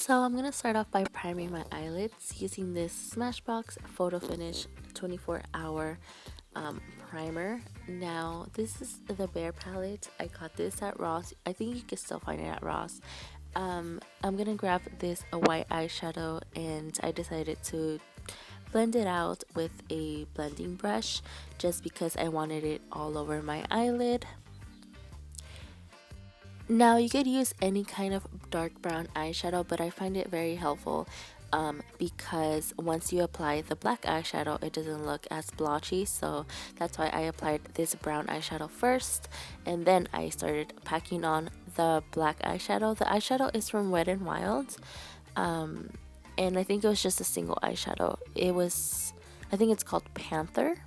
So I'm gonna start off by priming my eyelids using this Smashbox Photo Finish 24-hour primer. Now this is the Bare palette. I got this at Ross. I think you can still find it at Ross. I'm gonna grab this a white eyeshadow, and I decided to blend it out with a blending brush just because I wanted it all over my eyelid. Now you could use any kind of dark brown eyeshadow, but I find it very helpful because once you apply the black eyeshadow, it doesn't look as blotchy. So that's why I applied this brown eyeshadow first, and then I started packing on the black eyeshadow. The eyeshadow is from Wet n Wild, and I think it was just a single eyeshadow. I think it's called Panther.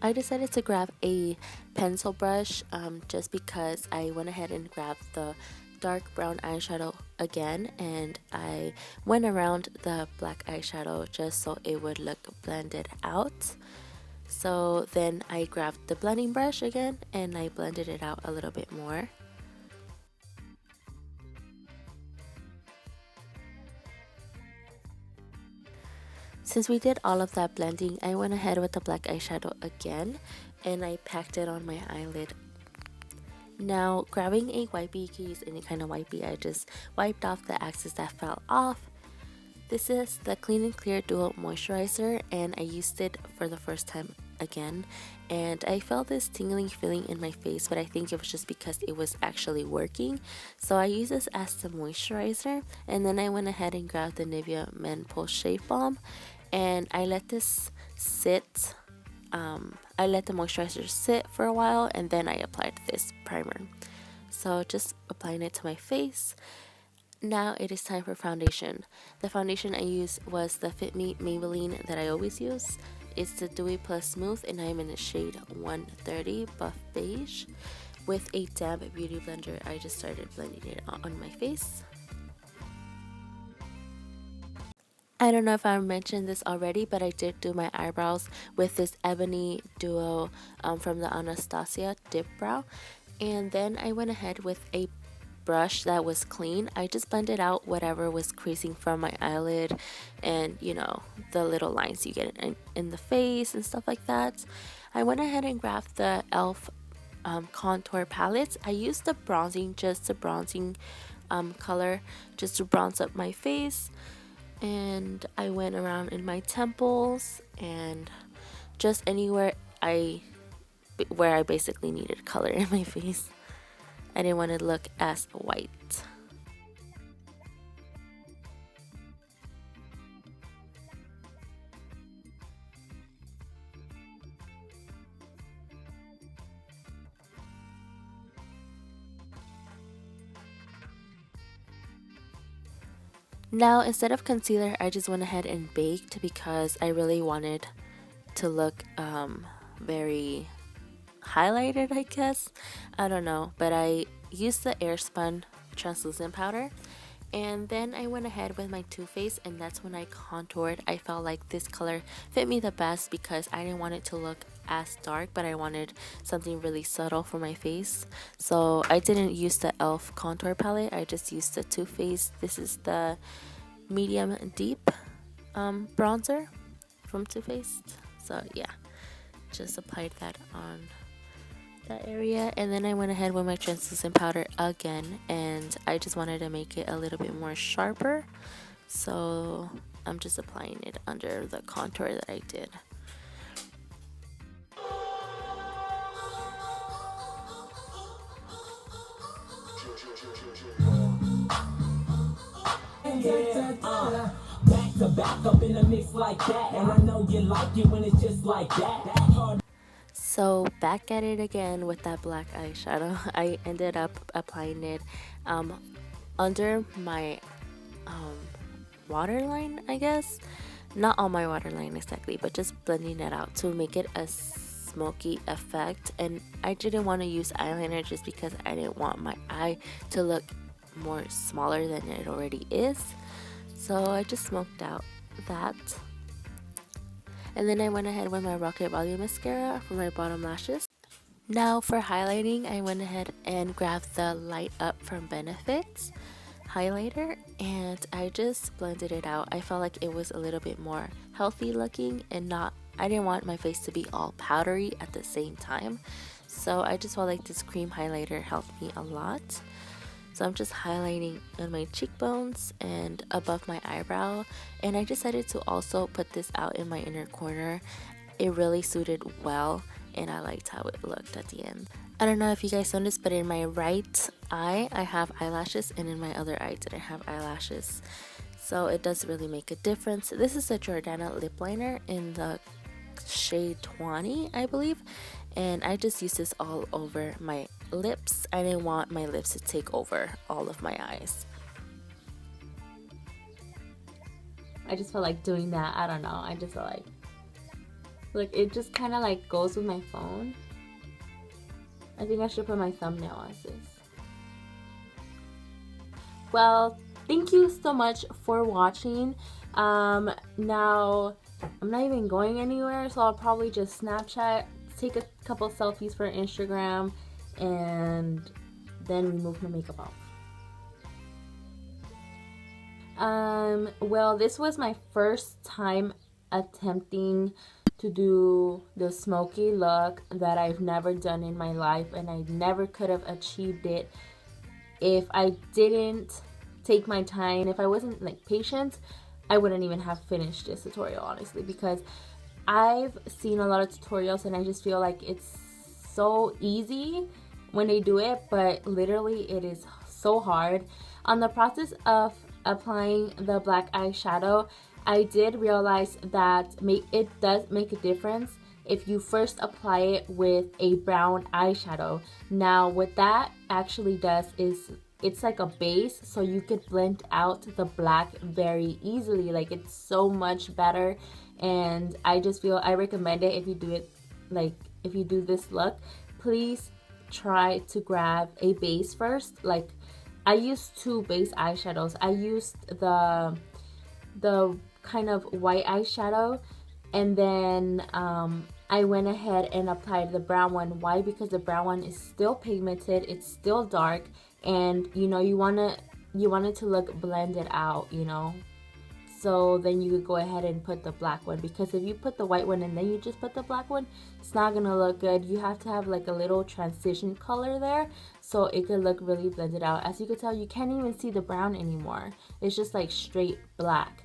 I decided to grab a pencil brush just because I went ahead and grabbed the dark brown eyeshadow again, and I went around the black eyeshadow just so it would look blended out. So then I grabbed the blending brush again and I blended it out a little bit more. Since we did all of that blending, I went ahead with the black eyeshadow again and I packed it on my eyelid. Now, grabbing a wipey, you can use any kind of wipey. I just wiped off the excess that fell off. This is the Clean and Clear Dual Moisturizer, and I used it for the first time again, and I felt this tingling feeling in my face, but I think it was just because it was actually working. So I use this as the moisturizer, and then I went ahead and grabbed the Nivea Men Pulse Shave Balm, and I let this sit. I let the moisturizer sit for a while, and then I applied this primer. So just applying it to my face. Now it is time for foundation. The foundation I used was the Fit Me Maybelline that I always use. It's the Dewy Plus Smooth, and I'm in the shade 130 Buff Beige. With a damp beauty blender, I just started blending it on my face. I don't know if I mentioned this already, but I did do my eyebrows with this Ebony Duo from the Anastasia Dip Brow. And then I went ahead with a brush that was clean. I just blended out whatever was creasing from my eyelid and, you know, the little lines you get in the face and stuff like that. I went ahead and grabbed the e.l.f. Contour palettes. I used the bronzing, just the bronzing color, just to bronze up my face. And I went around in my temples and just anywhere where I basically needed color in my face. I didn't want to look as white. Now, instead of concealer, I just went ahead and baked because I really wanted to look very highlighted, I guess. I don't know, but I used the Airspun translucent powder, and then I went ahead with my Too Faced, and that's when I contoured. I felt like this color fit me the best because I didn't want it to look as dark, but I wanted something really subtle for my face. So I didn't use the e.l.f. contour palette, I just used the Too Faced. This is the medium deep bronzer from Too Faced. So yeah, just applied that on that area, and then I went ahead with my translucent powder again, and I just wanted to make it a little bit more sharper, so I'm just applying it under the contour that I did. Back to back up in a mix like that, and I know you like it when it's just like that. So back at it again with that black eyeshadow. I ended up applying it under my waterline, I guess. Not on my waterline exactly, but just blending it out to make it a smoky effect. And I didn't want to use eyeliner just because I didn't want my eye to look more smaller than it already is. So I just smoked out that. And then I went ahead with my Rocket Volume Mascara for my bottom lashes. Now for highlighting, I went ahead and grabbed the Light Up from Benefits highlighter and I just blended it out. I felt like it was a little bit more healthy looking and I didn't want my face to be all powdery at the same time. So I just felt like this cream highlighter helped me a lot. So I'm just highlighting on my cheekbones and above my eyebrow, and I decided to also put this out in my inner corner. It really suited well and I liked how it looked at the end. I don't know if you guys noticed, but in my right eye I have eyelashes and in my other eye I didn't have eyelashes. So it does really make a difference. This is a Jordana lip liner in the shade 20, I believe, and I just use this all over my lips. I didn't want my lips to take over all of my eyes. I just felt like doing that. I don't know. I just felt like, look, it just kind of like goes with my phone. I think I should put my thumbnail as this. Well, thank you so much for watching. Now I'm not even going anywhere, so I'll probably just Snapchat, take a couple selfies for Instagram, and then remove my makeup off. Well, this was my first time attempting to do the smoky look that I've never done in my life, and I never could have achieved it if I didn't take my time. If I wasn't like patient, I wouldn't even have finished this tutorial, honestly, because I've seen a lot of tutorials and I just feel like it's so easy when they do it, but literally it is so hard. On the process of applying the black eyeshadow, I did realize that it does make a difference if you first apply it with a brown eyeshadow. Now what that actually does is it's like a base, so you could blend out the black very easily. Like, it's so much better, and I just feel I recommend it. If you do it, like if you do this look, please try to grab a base first. Like, I used 2 base eyeshadows. I used the kind of white eyeshadow, and then I went ahead and applied the brown one. Why? Because the brown one is still pigmented, it's still dark, and you know, you want it to look blended out, you know. So then you could go ahead and put the black one, because if you put the white one and then you just put the black one, it's not gonna look good. You have to have like a little transition color there so it could look really blended out. As you can tell, you can't even see the brown anymore. It's just like straight black.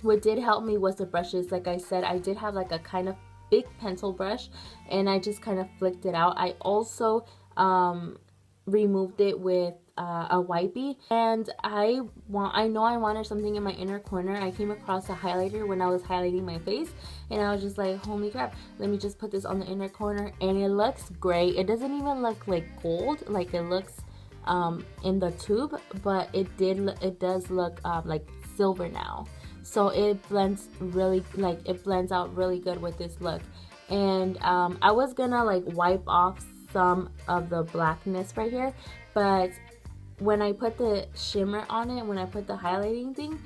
What did help me was the brushes. Like I said, I did have like a kind of big pencil brush and I just kind of flicked it out. I also removed it with a wipey, and I know I wanted something in my inner corner. I came across a highlighter when I was highlighting my face, and I was just like, holy crap, let me just put this on the inner corner, and it looks great. It doesn't even look like gold like it looks in the tube, but it does look like silver now. So it blends out really good with this look. And I was gonna like wipe off some of the blackness right here, but when I put the shimmer on it, when I put the highlighting thing,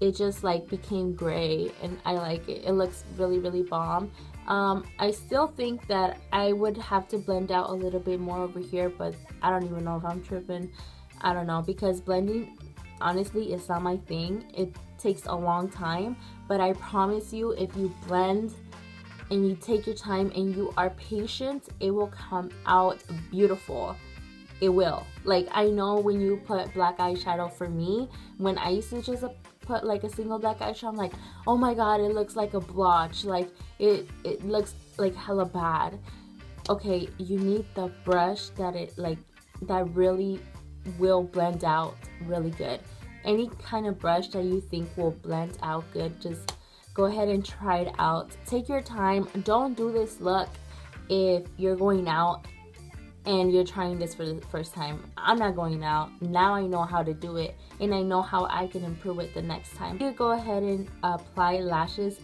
it just like became gray, and I like it. It looks really, really bomb. I still think that I would have to blend out a little bit more over here, but I don't even know if I'm tripping. I don't know, because blending, honestly, is not my thing. It takes a long time, but I promise you, if you blend and you take your time and you are patient, it will come out beautiful. It will. Like, I know when you put black eyeshadow, for me, when I used to just put like a single black eyeshadow, I'm like, oh my god, it looks like a blotch, like it looks like hella bad. Okay, you need the brush that really will blend out really good. Any kind of brush that you think will blend out good, just go ahead and try it out. Take your time. Don't do this look if you're going out and you're trying this for the first time. I'm not going out. Now I know how to do it, and I know how I can improve it the next time. You go ahead and apply lashes.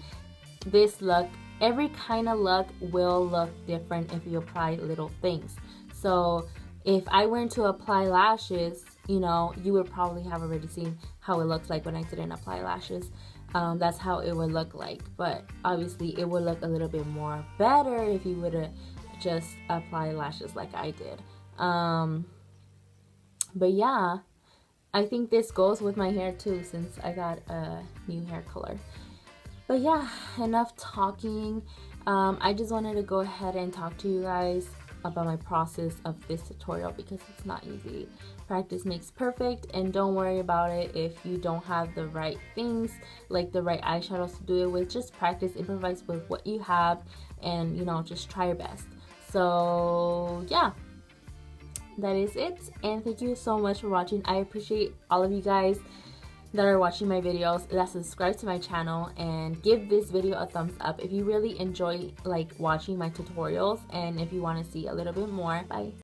This look, every kind of look will look different if you apply little things. So if I were to apply lashes, you know, you would probably have already seen how it looks like when I didn't apply lashes. That's how it would look like, but obviously it would look a little bit more better if you would have just apply lashes like I did. But yeah, I think this goes with my hair too, since I got a new hair color. But yeah, enough talking. I just wanted to go ahead and talk to you guys about my process of this tutorial, because it's not easy. Practice makes perfect, and don't worry about it if you don't have the right things, like the right eyeshadows to do it with. Just practice, improvise with what you have, and you know, just try your best. So yeah, that is it, and thank you so much for watching. I appreciate all of you guys that are watching my videos, that subscribe to my channel, and give this video a thumbs up if you really enjoy like watching my tutorials, and if you want to see a little bit more. Bye.